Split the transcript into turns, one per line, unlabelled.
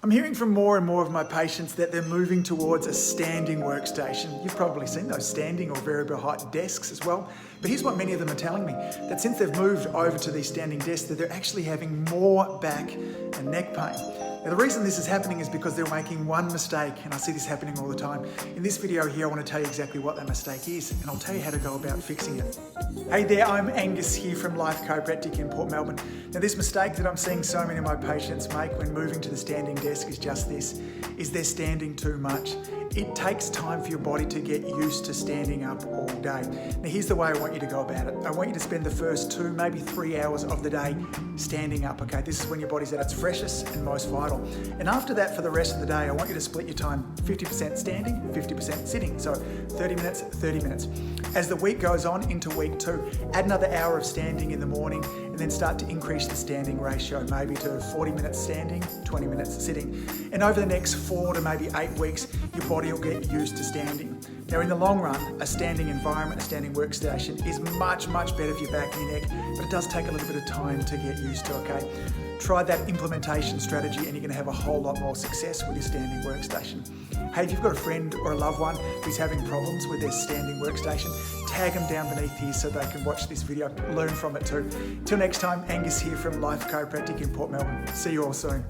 I'm hearing from more and more of my patients that they're moving towards a standing workstation. You've probably seen those standing or variable height desks as well. But here's what many of them are telling me, that since they've moved over to these standing desks, that they're actually having more back and neck pain. Now, the reason this is happening is because they're making one mistake, and I see this happening all the time. In this video here, I want to tell you exactly what that mistake is, and I'll tell you how to go about fixing it. Hey there, I'm Angus here from Life Chiropractic in Port Melbourne. Now, this mistake that I'm seeing so many of my patients make when moving to the standing desk is just this, is they're standing too much. It takes time for your body to get used to standing up all day. Now, here's the way I want you to go about it. I want you to spend the first 2, maybe 3 hours of the day standing up, okay? This is when your body's at its freshest and most vital. And after that, for the rest of the day, I want you to split your time 50% standing, 50% sitting. So 30 minutes, 30 minutes. As the week goes on into week 2, add another hour of standing in the morning and then start to increase the standing ratio, maybe to 40 minutes standing, 20 minutes sitting. And over the next 4 to maybe 8 weeks, your body will get used to standing. Now, in the long run, a standing environment, a standing workstation is much, much better for your back and your neck, but it does take a little bit of time to get used to, okay? Try that implementation strategy and you're gonna have a whole lot more success with your standing workstation. Hey, if you've got a friend or a loved one who's having problems with their standing workstation, tag them down beneath here so they can watch this video, learn from it too. Till next time, Angus here from Life Chiropractic in Port Melbourne. See you all soon.